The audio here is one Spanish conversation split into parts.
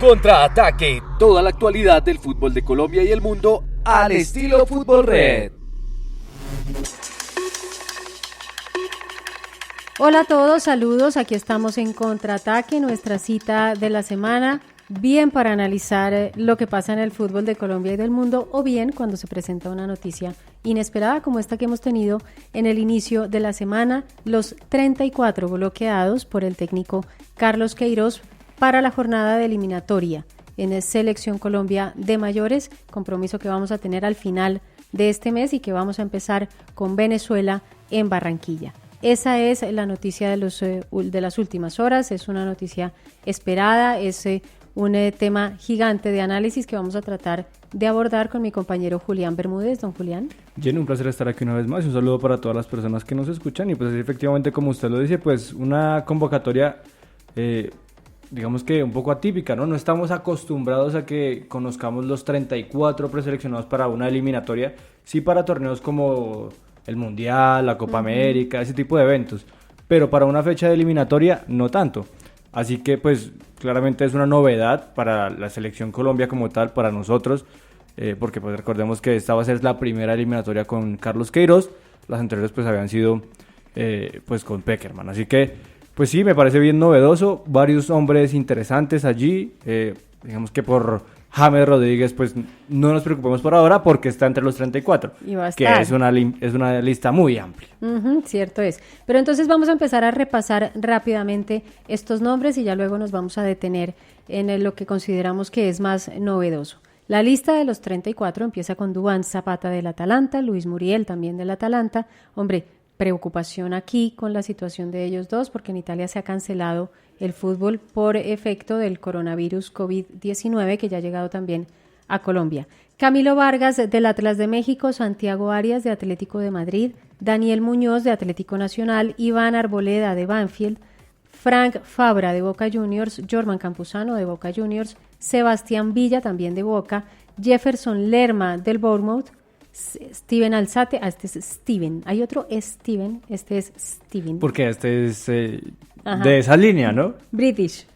Contraataque, toda la actualidad del fútbol de Colombia y el mundo al estilo Fútbol Red. Hola a todos, saludos, aquí estamos en Contraataque, nuestra cita de la semana, bien para analizar lo que pasa en el fútbol de Colombia y del mundo, o bien cuando se presenta una noticia inesperada como esta que hemos tenido en el inicio de la semana, los 34 bloqueados por el técnico Carlos Queiroz para la jornada de eliminatoria en el Selección Colombia de mayores, compromiso que vamos a tener al final de este mes y que vamos a empezar con Venezuela en Barranquilla. Esa es la noticia de las últimas horas, es una noticia esperada, es un tema gigante de análisis que vamos a tratar de abordar con mi compañero Julián Bermúdez. Don Julián. Jenny, un placer estar aquí una vez más y un saludo para todas las personas que nos escuchan y pues efectivamente como usted lo dice, pues una convocatoria digamos que un poco atípica, ¿no? No estamos acostumbrados a que conozcamos los 34 preseleccionados para una eliminatoria, sí para torneos como el Mundial, la Copa América, ese tipo de eventos, pero para una fecha de eliminatoria no tanto. Así que pues claramente es una novedad para la selección Colombia como tal, para nosotros, porque pues recordemos que esta va a ser la primera eliminatoria con Carlos Queiroz, las anteriores pues habían sido pues con Pekerman, así que pues sí, me parece bien novedoso, varios hombres interesantes allí, digamos que por James Rodríguez pues no nos preocupemos por ahora porque está entre los 34, que es una lista muy amplia. Cierto es, pero entonces vamos a empezar a repasar rápidamente estos nombres y ya luego nos vamos a detener en lo que consideramos que es más novedoso. La lista de los 34 empieza con Duván Zapata del Atalanta, Luis Muriel también del Atalanta, hombre, preocupación aquí con la situación de ellos dos porque en Italia se ha cancelado el fútbol por efecto del coronavirus COVID-19 que ya ha llegado también a Colombia. Camilo Vargas del Atlas de México, Santiago Arias de Atlético de Madrid, Daniel Muñoz de Atlético Nacional, Iván Arboleda de Banfield, Frank Fabra de Boca Juniors, Jorman Campuzano de Boca Juniors, Sebastián Villa también de Boca, Jefferson Lerma del Bournemouth, Steven Alzate, este es Steven, hay otro Steven, este es Steven. Porque este es de esa línea, ¿no? British.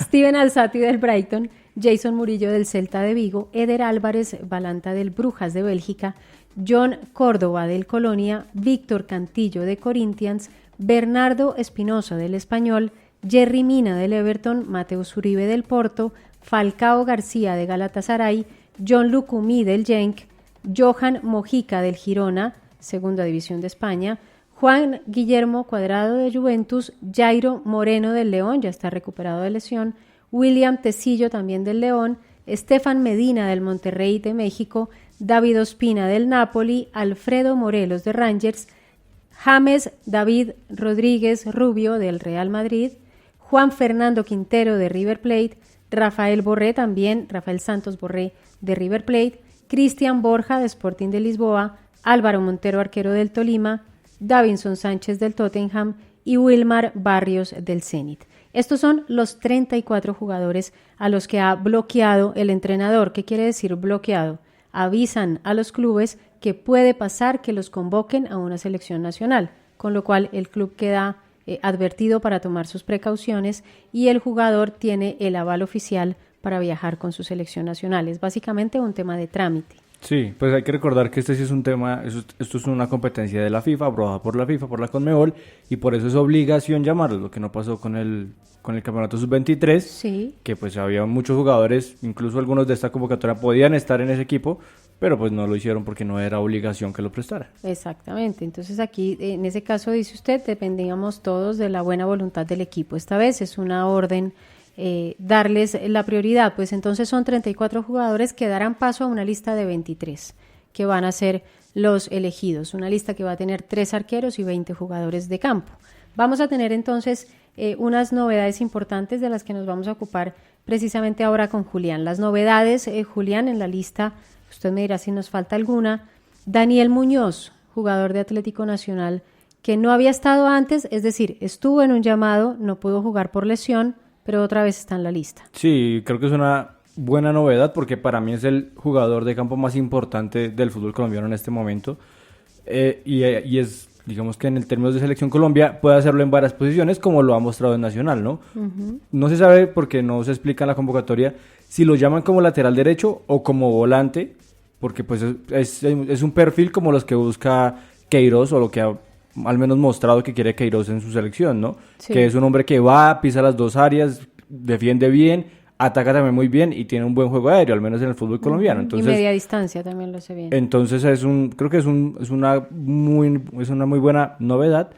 Steven Alzate del Brighton, Jason Murillo del Celta de Vigo, Eder Álvarez Balanta del Brujas de Bélgica, John Córdoba del Colonia, Víctor Cantillo de Corinthians, Bernardo Espinosa del Español, Jerry Mina del Everton, Mateus Uribe del Porto, Falcao García de Galatasaray, John Lucumí del Genk, Johan Mojica del Girona, segunda división de España, Juan Guillermo Cuadrado de Juventus, Jairo Moreno del León, ya está recuperado de lesión, William Tecillo también del León, Estefan Medina del Monterrey de México, David Ospina del Napoli, Alfredo Morelos de Rangers, James David Rodríguez Rubio del Real Madrid, Juan Fernando Quintero de River Plate, Rafael Santos Borré de River Plate, Cristian Borja de Sporting de Lisboa, Álvaro Montero arquero del Tolima, Davinson Sánchez del Tottenham y Wilmar Barrios del Zenit. Estos son los 34 jugadores a los que ha bloqueado el entrenador. ¿Qué quiere decir bloqueado? Avisan a los clubes que puede pasar que los convoquen a una selección nacional, con lo cual el club queda advertido para tomar sus precauciones y el jugador tiene el aval oficial para viajar con su selección nacional. Es básicamente un tema de trámite. Sí, pues hay que recordar que este sí es un tema, esto es una competencia de la FIFA, aprobada por la FIFA, por la Conmebol, y por eso es obligación llamarlo, lo que no pasó con el campeonato sub-23, sí, que pues había muchos jugadores, incluso algunos de esta convocatoria podían estar en ese equipo, pero pues no lo hicieron porque no era obligación que lo prestara. Exactamente, entonces aquí en ese caso dice usted, dependíamos todos de la buena voluntad del equipo. Esta vez es una orden darles la prioridad, pues entonces son 34 jugadores que darán paso a una lista de 23 que van a ser los elegidos, una lista que va a tener 3 arqueros y 20 jugadores de campo. Vamos a tener entonces unas novedades importantes de las que nos vamos a ocupar precisamente ahora con Julián. Las novedades, Julián, en la lista, usted me dirá si nos falta alguna. Daniel Muñoz, jugador de Atlético Nacional, que no había estado antes, es decir, estuvo en un llamado, no pudo jugar por lesión, pero otra vez está en la lista. Sí, creo que es una buena novedad porque para mí es el jugador de campo más importante del fútbol colombiano en este momento y es digamos que en el términos de Selección Colombia puede hacerlo en varias posiciones, como lo ha mostrado en Nacional, ¿no? No se sabe, porque no se explica en la convocatoria, si lo llaman como lateral derecho o como volante, porque pues es un perfil como los que busca Queiroz, o lo que ha al menos mostrado que quiere Queiroz en su selección, ¿no? Sí. Que es un hombre que va, pisa las dos áreas, defiende bien, ataca también muy bien y tiene un buen juego aéreo, al menos en el fútbol colombiano. Entonces, y media distancia también lo hace bien. Entonces creo que es una muy buena novedad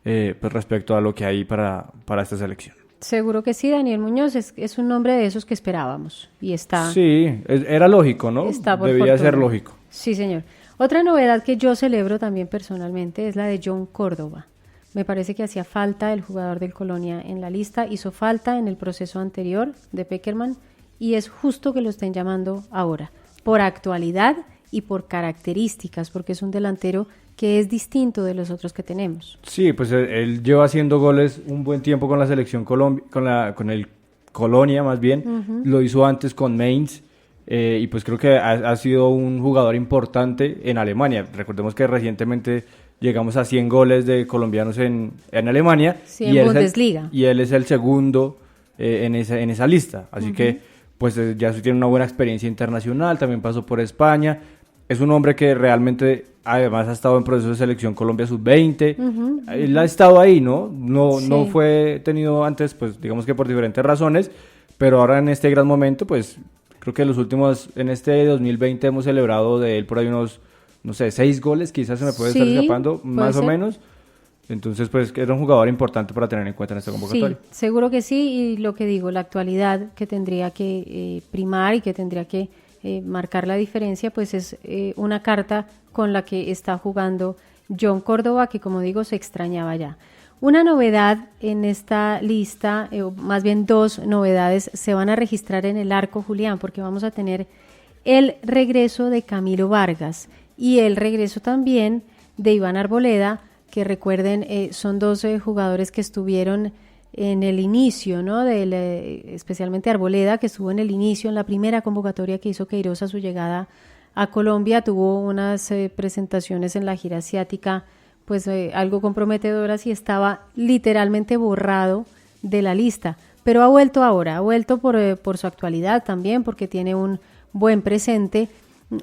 pues respecto a lo que hay para esta selección. Seguro que sí, Daniel Muñoz es un nombre de esos que esperábamos y está. Sí, era lógico, ¿no? Debía ser lógico. Sí, señor. Otra novedad que yo celebro también personalmente es la de John Córdoba. Me parece que hacía falta el jugador del Colonia en la lista, hizo falta en el proceso anterior de Pekerman y es justo que lo estén llamando ahora, por actualidad y por características, porque es un delantero que es distinto de los otros que tenemos. Sí, pues él lleva haciendo goles un buen tiempo con la selección Colombia, con el Colonia más bien, lo hizo antes con Mainz. Y pues creo que ha sido un jugador importante en Alemania. Recordemos que recientemente llegamos a 100 goles de colombianos en Alemania. Sí, en Bundesliga. Y él es el segundo en esa lista. Así que pues ya tiene una buena experiencia internacional, también pasó por España. Es un hombre que realmente además ha estado en proceso de selección Colombia sub-20. Él ha estado ahí, ¿no? No fue tenido antes, pues digamos que por diferentes razones, pero ahora en este gran momento, pues creo que en este 2020 hemos celebrado de él por ahí unos, no sé, 6 goles, quizás se me puede estar escapando, más o menos. Entonces, pues, era un jugador importante para tener en cuenta en esta convocatoria. Sí, seguro que sí, y lo que digo, la actualidad que tendría que primar y que tendría que marcar la diferencia, pues es una carta con la que está jugando John Córdoba, que como digo, se extrañaba ya. Una novedad en esta lista, o más bien 2 novedades, se van a registrar en el arco, Julián, porque vamos a tener el regreso de Camilo Vargas y el regreso también de Iván Arboleda, que recuerden, son 2 jugadores que estuvieron en el inicio, ¿no? Especialmente Arboleda, que estuvo en el inicio, en la primera convocatoria que hizo Queiroz a su llegada a Colombia, tuvo unas presentaciones en la gira asiática pues algo comprometedoras y estaba literalmente borrado de la lista, pero ha vuelto ahora, ha vuelto por su actualidad también, porque tiene un buen presente,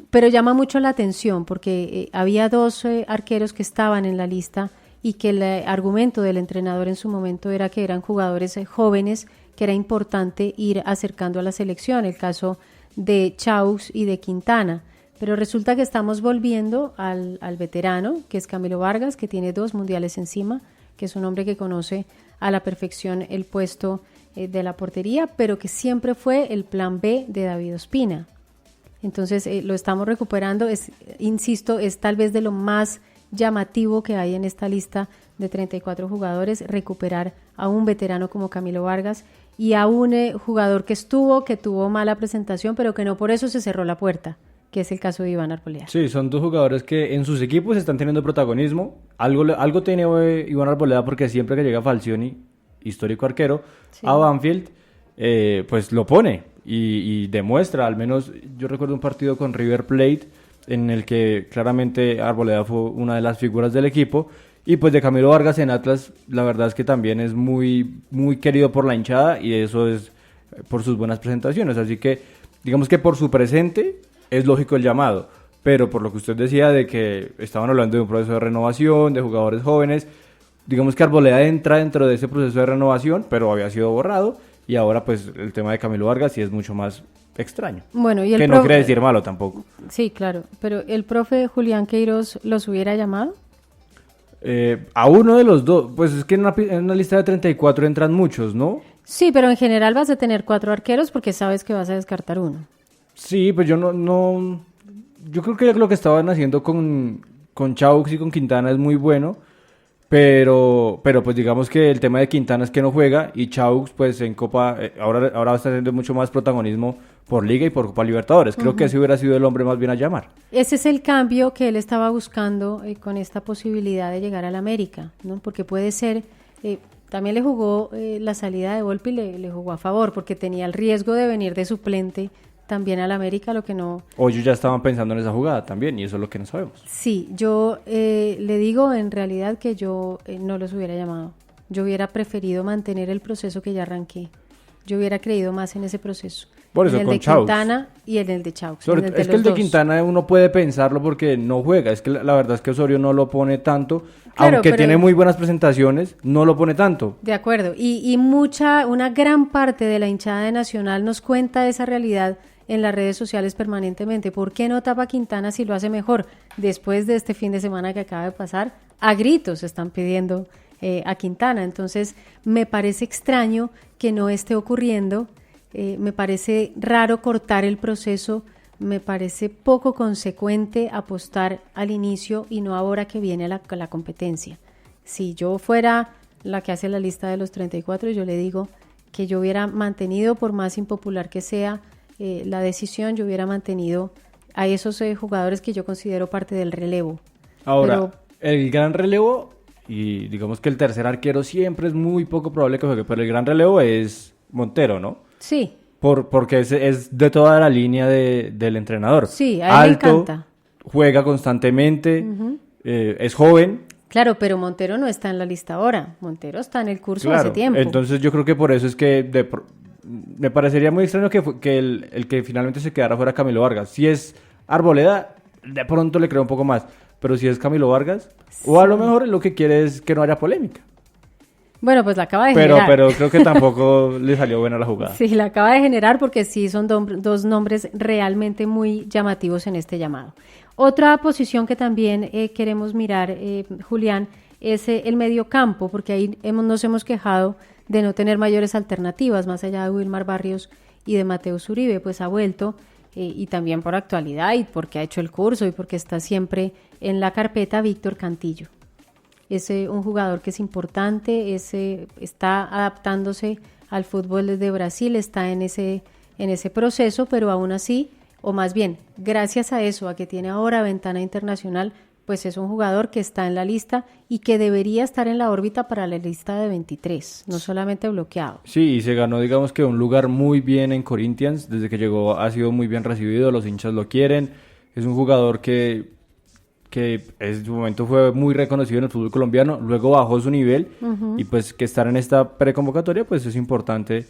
pero llama mucho la atención porque había 2 arqueros que estaban en la lista y que el argumento del entrenador en su momento era que eran jugadores jóvenes, que era importante ir acercando a la selección, el caso de Chaux y de Quintana. Pero resulta que estamos volviendo al veterano, que es Camilo Vargas, que tiene 2 mundiales encima, que es un hombre que conoce a la perfección el puesto de la portería, pero que siempre fue el plan B de David Ospina. Entonces lo estamos recuperando, insisto, es tal vez de lo más llamativo que hay en esta lista de 34 jugadores, recuperar a un veterano como Camilo Vargas y a un jugador que tuvo mala presentación, pero que no por eso se cerró la puerta, que es el caso de Iván Arboleda. Sí, son 2 jugadores que en sus equipos están teniendo protagonismo. Algo tiene Iván Arboleda, porque siempre que llega Falcioni, histórico arquero, a Banfield, pues lo pone y demuestra. Al menos yo recuerdo un partido con River Plate en el que claramente Arboleda fue una de las figuras del equipo. Y pues de Camilo Vargas en Atlas, la verdad es que también es muy, muy querido por la hinchada, y eso es por sus buenas presentaciones. Así que digamos que por su presente es lógico el llamado, pero por lo que usted decía de que estaban hablando de un proceso de renovación, de jugadores jóvenes, digamos que Arboleda entra dentro de ese proceso de renovación, pero había sido borrado, y ahora pues el tema de Camilo Vargas sí es mucho más extraño. Bueno, y no quiere decir malo tampoco. Sí, claro, pero ¿el profe Julián Queiroz los hubiera llamado? A uno de los 2, pues es que en una lista de 34 entran muchos, ¿no? Sí, pero en general vas a tener 4 arqueros porque sabes que vas a descartar uno. Sí, pues yo yo creo que lo que estaban haciendo con Chaux y con Quintana es muy bueno, pero pues digamos que el tema de Quintana es que no juega, y Chaux pues en Copa, ahora va a estar teniendo mucho más protagonismo por Liga y por Copa Libertadores. Creo que ese hubiera sido el hombre más bien a llamar. Ese es el cambio que él estaba buscando con esta posibilidad de llegar al América, ¿no? Porque puede ser, también le jugó la salida de Volpi, le jugó a favor, porque tenía el riesgo de venir de suplente también al América, lo que no... O ellos ya estaban pensando en esa jugada también, y eso es lo que no sabemos. Sí, yo le digo en realidad que yo no los hubiera llamado. Yo hubiera preferido mantener el proceso que ya arranqué. Yo hubiera creído más en ese proceso. Por eso, en el con de Chaux. Quintana y en el de Chaux. Es que el de Quintana uno puede pensarlo porque no juega. Es que la verdad es que Osorio no lo pone tanto. Claro, aunque pero tiene muy buenas presentaciones, no lo pone tanto. De acuerdo. Y una gran parte de la hinchada de Nacional nos cuenta esa realidad en las redes sociales permanentemente. ¿Por qué no tapa Quintana si lo hace mejor? Después de este fin de semana que acaba de pasar, a gritos están pidiendo a Quintana. Entonces, me parece extraño que no esté ocurriendo. Me parece raro cortar el proceso, me parece poco consecuente apostar al inicio y no ahora que viene la competencia. Si yo fuera la que hace la lista de los 34, yo le digo que yo hubiera mantenido, por más impopular que sea la decisión, yo hubiera mantenido a esos jugadores que yo considero parte del relevo. Ahora, el gran relevo, y digamos que el tercer arquero siempre es muy poco probable que juegue, pero el gran relevo es Montero, ¿no? Sí. Porque es de toda la línea del entrenador. Sí, a él Alto, le encanta. Juega constantemente, es joven. Claro, pero Montero no está en la lista ahora. Montero está en el curso hace tiempo. Entonces yo creo que por eso es que me parecería muy extraño que el que finalmente se quedara fuera Camilo Vargas. Si es Arboleda, de pronto le creo un poco más. Pero si es Camilo Vargas, sí. O a lo mejor lo que quiere es que no haya polémica. Bueno, pues la acaba de generar. Pero creo que tampoco le salió buena la jugada. Sí, la acaba de generar porque sí son dos nombres realmente muy llamativos en este llamado. Otra posición que también queremos mirar, Julián, es el mediocampo, porque ahí nos hemos quejado de no tener mayores alternativas, más allá de Wilmar Barrios y de Mateus Uribe, pues ha vuelto, y también por actualidad y porque ha hecho el curso y porque está siempre en la carpeta Víctor Cantillo. Es un jugador que es importante, está adaptándose al fútbol desde Brasil, está en ese proceso, pero aún así, o más bien, gracias a eso, a que tiene ahora ventana internacional, pues es un jugador que está en la lista y que debería estar en la órbita para la lista de 23, no solamente bloqueado. Sí, y se ganó, digamos que un lugar muy bien en Corinthians, desde que llegó ha sido muy bien recibido, los hinchas lo quieren, es un jugador que en su momento fue muy reconocido en el fútbol colombiano, luego bajó su nivel y pues que estar en esta preconvocatoria pues es importante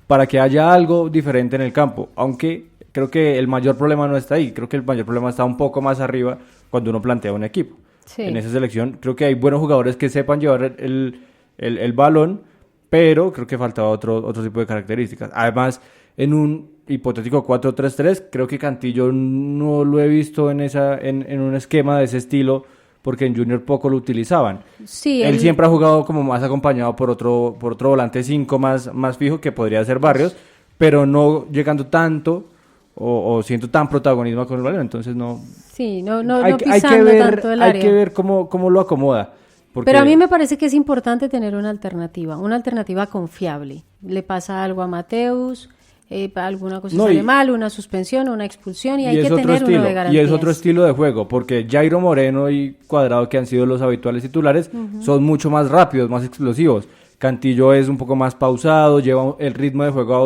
para que haya algo diferente en el campo, aunque creo que el mayor problema no está ahí, creo que el mayor problema está un poco más arriba cuando uno plantea un equipo. Sí. En esa selección creo que hay buenos jugadores que sepan llevar el balón, pero creo que faltaba otro tipo de características. Además, en un hipotético 4-3-3, creo que Cantillo no lo he visto en un esquema de ese estilo, porque en Junior poco lo utilizaban. Sí, él siempre ha jugado como más acompañado por otro volante 5 más fijo, que podría ser Barrios, pero no llegando tanto o siendo tan protagonismo con el balón, entonces no... Sí, no pisando tanto el área. Hay que ver cómo lo acomoda. Porque... Pero a mí me parece que es importante tener una alternativa confiable. Le pasa algo a Mateus, alguna cosa sale mal, una suspensión, una expulsión, y hay que tener uno de garantías. Y es otro estilo de juego, porque Jairo Moreno y Cuadrado, que han sido los habituales titulares, son mucho más rápidos, más explosivos. Cantillo es un poco más pausado, lleva el ritmo de juego a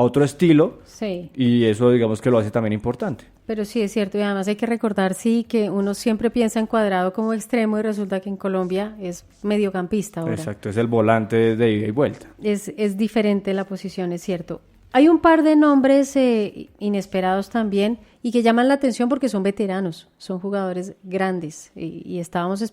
otro estilo, sí. Y eso digamos que lo hace también importante. Pero sí, es cierto, y además hay que recordar, sí, que uno siempre piensa en Cuadrado como extremo y resulta que en Colombia es mediocampista ahora. Exacto, es el volante de ida y vuelta. Es diferente la posición, es cierto. Hay un par de nombres inesperados también y que llaman la atención porque son veteranos, son jugadores grandes y estábamos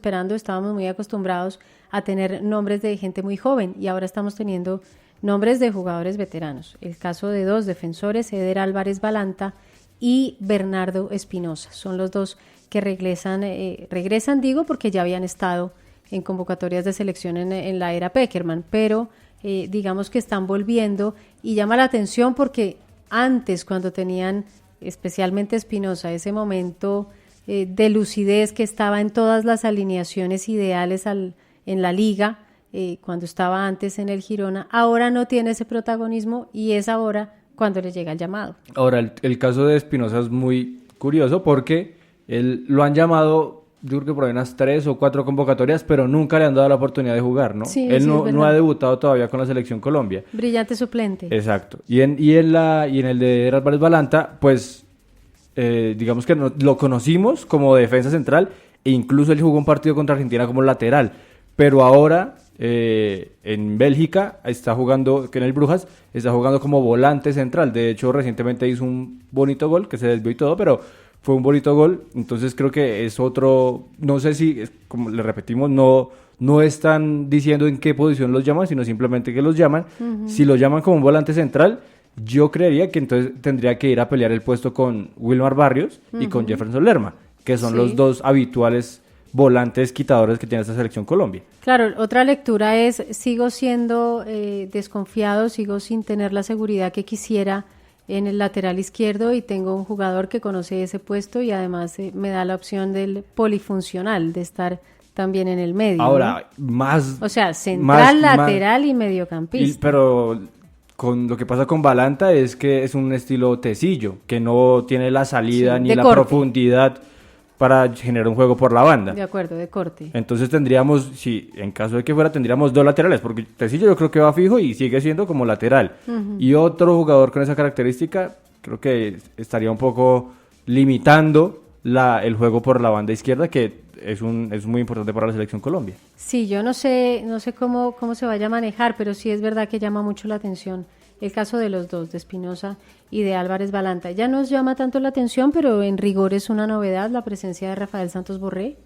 muy acostumbrados a tener nombres de gente muy joven y ahora estamos teniendo nombres de jugadores veteranos. El caso de dos defensores, Eder Álvarez Balanta y Bernardo Espinosa, son los dos que regresan digo porque ya habían estado en convocatorias de selección en la era Pekerman, pero digamos que están volviendo y llama la atención porque antes, cuando tenían especialmente Espinosa ese momento de lucidez que estaba en todas las alineaciones ideales en la liga, cuando estaba antes en el Girona, ahora no tiene ese protagonismo y es ahora cuando le llega el llamado. Ahora, el caso de Espinosa es muy curioso porque él lo han llamado yo creo que por ahí unas 3 o 4 convocatorias, pero nunca le han dado la oportunidad de jugar, ¿no? Sí, Él sí, no, es no ha verdad. debutado todavía con la selección Colombia. Brillante suplente. Exacto. Y en el de Eder Álvarez Balanta, pues digamos que lo conocimos como defensa central e incluso él jugó un partido contra Argentina como lateral. Pero ahora en Bélgica está jugando, que en el Brujas, está jugando como volante central. De hecho, recientemente hizo un bonito gol, que se desvió y todo, pero fue un bonito gol. Entonces creo que es otro, no sé si, como le repetimos, no están diciendo en qué posición los llaman, sino simplemente que los llaman. Uh-huh. Si lo llaman como un volante central, yo creería que entonces tendría que ir a pelear el puesto con Wilmar Barrios y con Jefferson Lerma, que son los dos habituales volantes quitadores que tiene esta selección Colombia. Claro, otra lectura es, sigo siendo desconfiado, sigo sin tener la seguridad que quisiera en el lateral izquierdo y tengo un jugador que conoce ese puesto y además me da la opción del polifuncional, de estar también en el medio. Ahora, ¿no? más... O sea, central, lateral y mediocampista. Pero con lo que pasa con Balanta es que es un estilo tecillo, que no tiene la salida ni la profundidad para generar un juego por la banda. De acuerdo, de corte. Entonces tendríamos, si en caso de que fuera, tendríamos 2 laterales, porque Tecillo yo creo que va fijo y sigue siendo como lateral. Uh-huh. Y otro jugador con esa característica, creo que estaría un poco limitando el juego por la banda izquierda, que es muy importante para la selección Colombia. Sí, yo no sé cómo se vaya a manejar, pero sí es verdad que llama mucho la atención el caso de los dos, de Espinosa y de Álvarez Balanta. Ya nos llama tanto la atención, pero en rigor es una novedad la presencia de Rafael Santos Borré,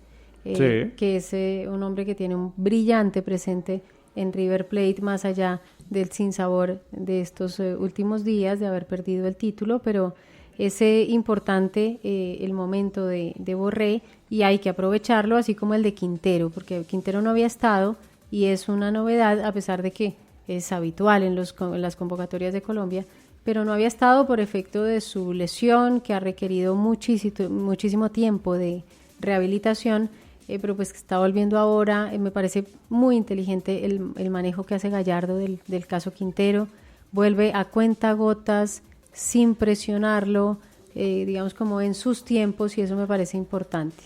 que es un hombre que tiene un brillante presente en River Plate, más allá del sinsabor de estos últimos días de haber perdido el título, pero es importante el momento de Borré y hay que aprovecharlo, así como el de Quintero, porque Quintero no había estado y es una novedad, a pesar de que es habitual en las convocatorias de Colombia, pero no había estado por efecto de su lesión, que ha requerido muchísimo tiempo de rehabilitación, pero pues que está volviendo ahora. Me parece muy inteligente el manejo que hace Gallardo del caso Quintero, vuelve a cuentagotas, sin presionarlo, digamos como en sus tiempos, y eso me parece importante.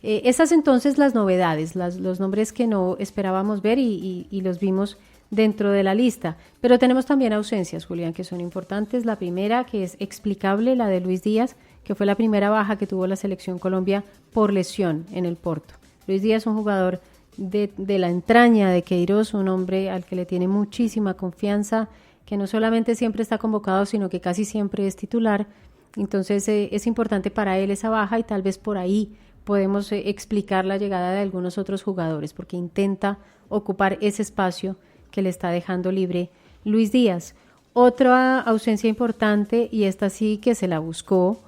Esas entonces las novedades, los nombres que no esperábamos ver y los vimos dentro de la lista, pero tenemos también ausencias, Julián, que son importantes. La primera, que es explicable, la de Luis Díaz, que fue la primera baja que tuvo la selección Colombia por lesión en el Porto. Luis Díaz, un jugador de la entraña de Queiroz, un hombre al que le tiene muchísima confianza, que no solamente siempre está convocado, sino que casi siempre es titular. Entonces es importante para él esa baja y tal vez por ahí podemos explicar la llegada de algunos otros jugadores, porque intenta ocupar ese espacio que le está dejando libre Luis Díaz. Otra ausencia importante, y esta sí que se la buscó,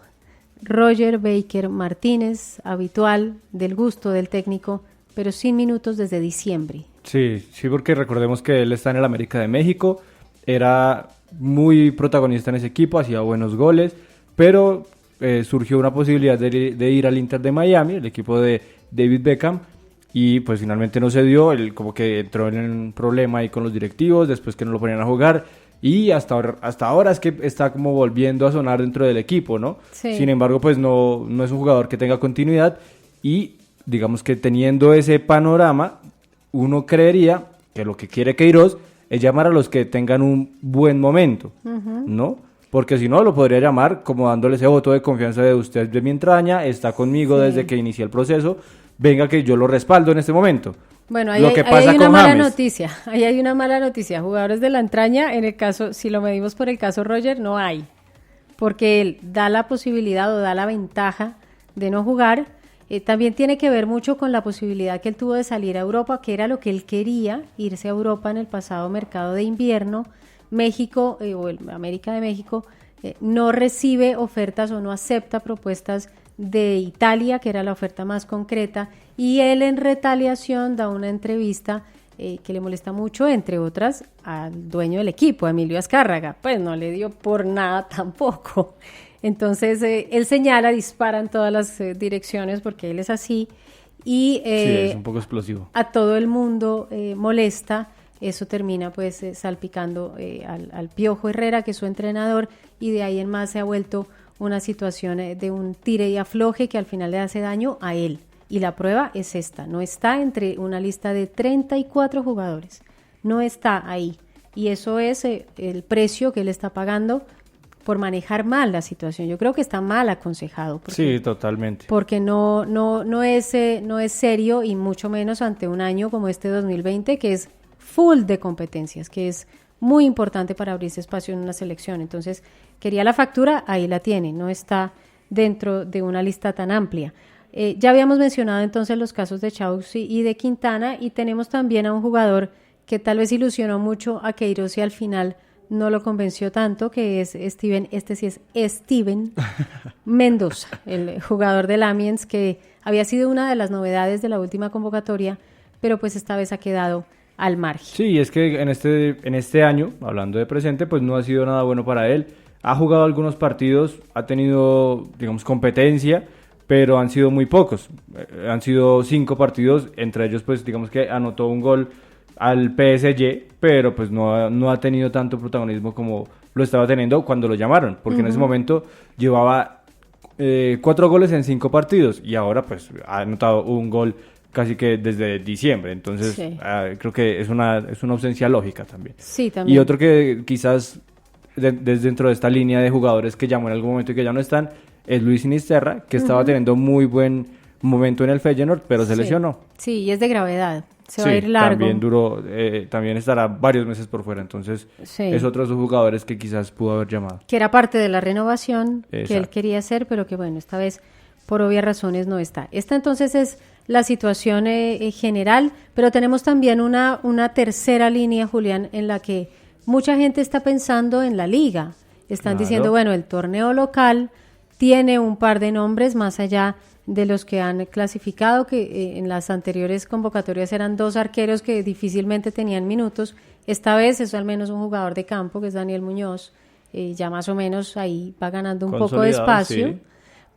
Roger Baker Martínez, habitual, del gusto del técnico, pero sin minutos desde diciembre. Sí, porque recordemos que él está en el América de México, era muy protagonista en ese equipo, hacía buenos goles, pero surgió una posibilidad de ir al Inter de Miami, el equipo de David Beckham, y pues finalmente no se dio. Él como que entró en un problema ahí con los directivos, después que no lo ponían a jugar, y hasta ahora es que está como volviendo a sonar dentro del equipo, ¿no? Sí. Sin embargo, pues no es un jugador que tenga continuidad, y digamos que teniendo ese panorama, uno creería que lo que quiere Queiroz es llamar a los que tengan un buen momento, ¿no? Porque si no, lo podría llamar como dándole ese voto de confianza de usted de mi entraña, está conmigo desde que inicié el proceso, venga que yo lo respaldo en este momento. Bueno, ahí hay una mala noticia, ahí hay una mala noticia. Jugadores de la entraña, en el caso, si lo medimos por el caso Roger, no hay, porque él da la posibilidad o da la ventaja de no jugar. También tiene que ver mucho con la posibilidad que él tuvo de salir a Europa, que era lo que él quería, irse a Europa en el pasado mercado de invierno. México, o América de México, no recibe ofertas o no acepta propuestas de Italia, que era la oferta más concreta, y él en retaliación da una entrevista que le molesta mucho, entre otras, al dueño del equipo, Emilio Azcárraga. Pues no le dio por nada tampoco. Entonces él señala, dispara en todas las direcciones porque él es así, y sí, es un poco explosivo. A todo el mundo molesta. Eso termina pues salpicando al Piojo Herrera, que es su entrenador, y de ahí en más se ha vuelto una situación de un tire y afloje que al final le hace daño a él, Y la prueba es esta, no está entre una lista de 34 jugadores, no está ahí. Y eso es el precio que él está pagando por manejar mal la situación. Yo creo que está mal aconsejado. Sí, totalmente. Porque no es serio, y mucho menos ante un año como este 2020, que es full de competencias, que es muy importante para abrirse espacio en una selección. Entonces, quería la factura, ahí la tiene, no está dentro de una lista tan amplia. Ya habíamos mencionado entonces los casos de Chauzi y de Quintana, y tenemos también a un jugador que tal vez ilusionó mucho a Queiroz y al final no lo convenció tanto, que es Steven Mendoza, el jugador del Amiens, que había sido una de las novedades de la última convocatoria, pero pues esta vez ha quedado al margen. Sí, es que en este año, hablando de presente, pues no ha sido nada bueno para él. Ha jugado algunos partidos, ha tenido, digamos, competencia, pero han sido muy pocos. Han sido 5 partidos, entre ellos, pues, digamos que anotó un gol al PSG, pero pues no ha tenido tanto protagonismo como lo estaba teniendo cuando lo llamaron, porque en ese momento llevaba 4 goles en 5 partidos, y ahora pues ha anotado un gol casi que desde diciembre. Entonces sí, creo que es una ausencia lógica también. Sí, también. Y otro que quizás dentro de esta línea de jugadores que llamó en algún momento y que ya no están, es Luis Sinisterra, que estaba teniendo muy buen momento en el Feyenoord, pero se lesionó. Sí, y es de gravedad. Se va a ir largo. También estará varios meses por fuera, entonces es otro de esos jugadores que quizás pudo haber llamado. Que era parte de la renovación que él quería hacer, pero que bueno, esta vez por obvias razones no está. Esta entonces es la situación general, pero tenemos también una tercera línea, Julián, en la que mucha gente está pensando en la liga. Están diciendo, bueno, el torneo local tiene un par de nombres más allá de los que han clasificado, que en las anteriores convocatorias eran 2 arqueros que difícilmente tenían minutos. Esta vez es al menos un jugador de campo, que es Daniel Muñoz, ya más o menos ahí va ganando un poco de espacio. Sí.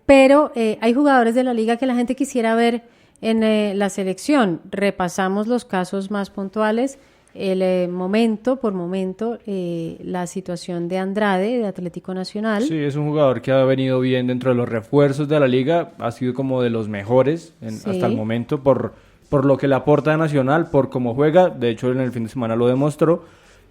Pero hay jugadores de la liga que la gente quisiera ver en la selección. Repasamos los casos más puntuales, momento por momento, la situación de Andrade, de Atlético Nacional. Sí, es un jugador que ha venido bien dentro de los refuerzos de la liga, ha sido como de los mejores hasta el momento por lo que le aporta a Nacional, por cómo juega. De hecho, en el fin de semana lo demostró,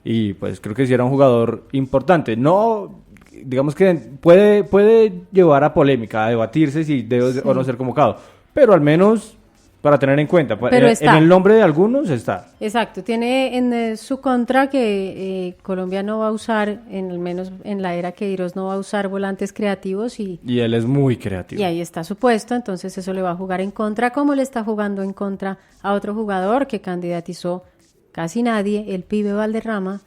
y pues creo que sí era un jugador importante. No, digamos que puede llevar a polémica, a debatirse si debe o no ser convocado, pero al menos para tener en cuenta, en el nombre de algunos está. Exacto, tiene en su contra que Colombia no va a usar, al menos en la era Queiroz, no va a usar volantes creativos. Y él es muy creativo. Y ahí está su puesto, entonces eso le va a jugar en contra, como le está jugando en contra a otro jugador que candidatizó casi nadie, el pibe Valderrama,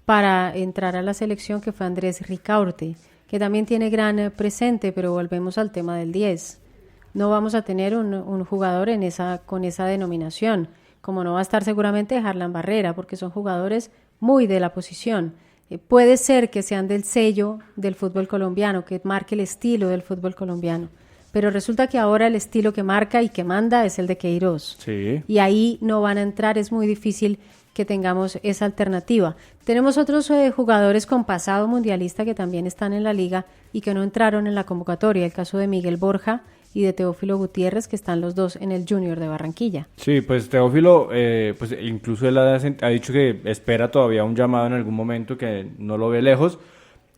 para entrar a la selección, que fue Andrés Ricaurte, que también tiene gran presente, pero volvemos al tema del 10. No vamos a tener un jugador con esa denominación, como no va a estar seguramente Harlan Barrera, porque son jugadores muy de la posición. Puede ser que sean del sello del fútbol colombiano, que marque el estilo del fútbol colombiano, pero resulta que ahora el estilo que marca y que manda es el de Queiroz. Sí. Y ahí no van a entrar, es muy difícil que tengamos esa alternativa. Tenemos otros jugadores con pasado mundialista que también están en la liga y que no entraron en la convocatoria, el caso de Miguel Borja y de Teófilo Gutiérrez, que están los dos en el Junior de Barranquilla. Sí, pues Teófilo, pues incluso él ha dicho que espera todavía un llamado en algún momento, que no lo ve lejos,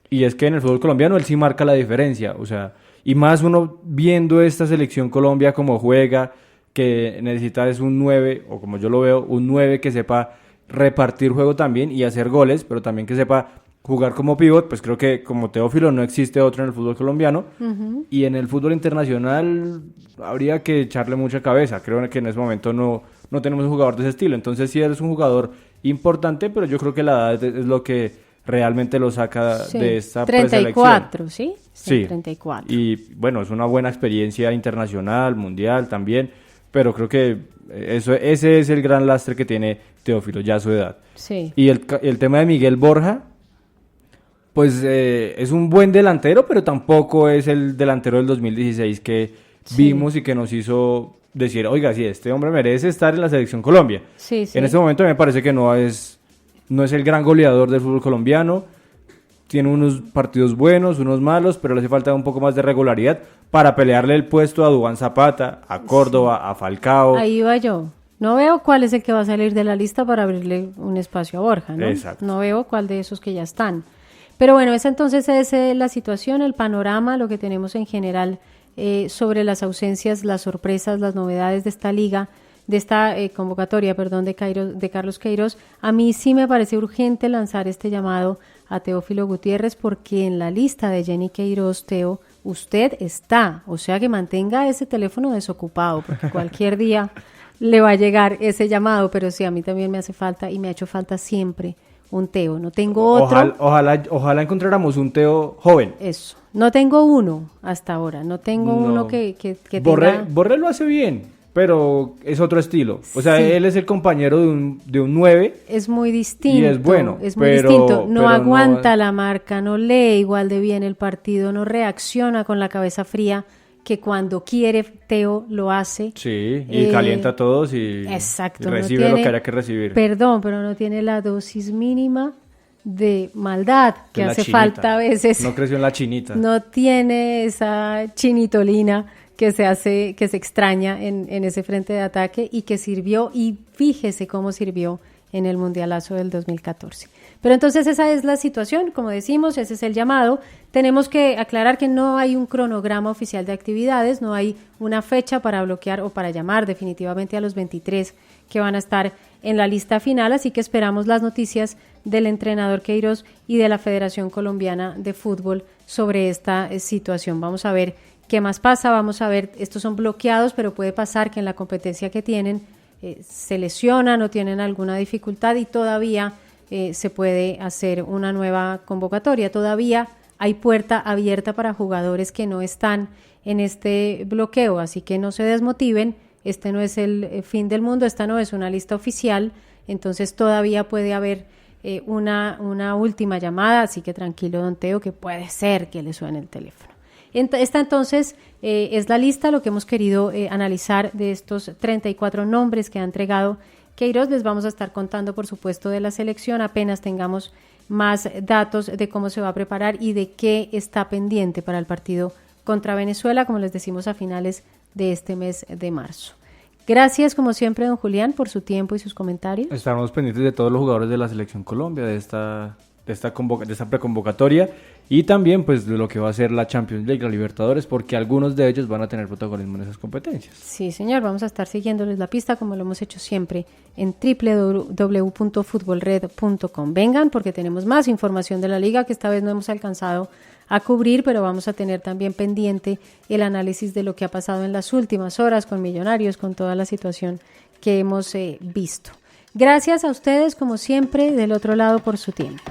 y es que en el fútbol colombiano él sí marca la diferencia, o sea, y más uno viendo esta selección Colombia como juega, que necesita es un 9, o como yo lo veo, un 9 que sepa repartir juego también y hacer goles, pero también que sepa jugar como pívot. Pues creo que como Teófilo no existe otro en el fútbol colombiano. Y en el fútbol internacional habría que echarle mucha cabeza. Creo que en ese momento no tenemos un jugador de ese estilo. Entonces sí eres un jugador importante, pero yo creo que la edad es lo que realmente lo saca de esta 34, ¿sí? Sí, 34. Y bueno, es una buena experiencia internacional, mundial también, pero creo que ese es el gran lastre que tiene Teófilo, ya a su edad. Sí. Y el tema de Miguel Borja, pues es un buen delantero, pero tampoco es el delantero del 2016 que vimos y que nos hizo decir, oiga, sí, este hombre merece estar en la selección Colombia. Sí. En este momento me parece que no es el gran goleador del fútbol colombiano. tiene unos partidos buenos, unos malos, pero le hace falta un poco más de regularidad para pelearle el puesto a Duván Zapata, a Córdoba, a Falcao. Ahí va yo. No veo cuál es el que va a salir de la lista para abrirle un espacio a Borja, ¿no? Exacto. No veo cuál de esos que ya están. Pero bueno, esa entonces es la situación, el panorama, lo que tenemos en general sobre las ausencias, las sorpresas, las novedades de esta liga, de esta convocatoria, de Carlos Queiroz. A mí sí me parece urgente lanzar este llamado a Teófilo Gutiérrez, porque en la lista de Jenny Queiroz, Teo, usted está, o sea que mantenga ese teléfono desocupado, porque cualquier día le va a llegar ese llamado, pero sí, a mí también me hace falta y me ha hecho falta siempre un Teo. No tengo otro. Ojalá encontráramos un Teo joven. Eso. No tengo uno hasta ahora. No tengo uno que tenga... Borré lo hace bien, pero es otro estilo. O sea, Sí. Él es el compañero de un 9. Es muy distinto. Y es bueno, Es muy pero- distinto. No pero aguanta la marca, no lee igual de bien el partido, no reacciona con la cabeza fría, que cuando quiere Teo lo hace. Sí, y calienta a todos y Exacto, recibe no lo tiene- que haya que recibir. Perdón, pero no tiene la dosis mínima de maldad que Es la hace chinita. falta a veces. No creció en la chinita. No tiene esa chinitolina que se extraña en ese frente de ataque y que sirvió, y fíjese cómo sirvió en el Mundialazo del 2014. Pero entonces esa es la situación, como decimos, ese es el llamado. Tenemos que aclarar que no hay un cronograma oficial de actividades, no hay una fecha para bloquear o para llamar definitivamente a los 23 que van a estar en la lista final, así que esperamos las noticias del entrenador Queiroz y de la Federación Colombiana de Fútbol sobre esta situación. Vamos a ver qué más pasa, vamos a ver, estos son bloqueados, pero puede pasar que en la competencia que tienen se lesionan o tienen alguna dificultad y todavía se puede hacer una nueva convocatoria. Todavía hay puerta abierta para jugadores que no están en este bloqueo, así que no se desmotiven. Este no es el fin del mundo, esta no es una lista oficial, entonces todavía puede haber una última llamada, así que tranquilo, don Teo, que puede ser que le suene el teléfono. Esta entonces es la lista, lo que hemos querido analizar de estos 34 nombres que ha entregado Queiroz. Les vamos a estar contando, por supuesto, de la selección apenas tengamos más datos de cómo se va a preparar y de qué está pendiente para el partido contra Venezuela, como les decimos, a finales de este mes de marzo. Gracias, como siempre, don Julián, por su tiempo y sus comentarios. Estaremos pendientes de todos los jugadores de la Selección Colombia, de esta preconvocatoria, y también pues de lo que va a ser la Champions League, la Libertadores, porque algunos de ellos van a tener protagonismo en esas competencias. Sí, señor, vamos a estar siguiéndoles la pista como lo hemos hecho siempre en www.futbolred.com. Vengan porque tenemos más información de la liga que esta vez no hemos alcanzado a cubrir, pero vamos a tener también pendiente el análisis de lo que ha pasado en las últimas horas con Millonarios, con toda la situación que hemos visto. Gracias a ustedes, como siempre, del otro lado por su tiempo.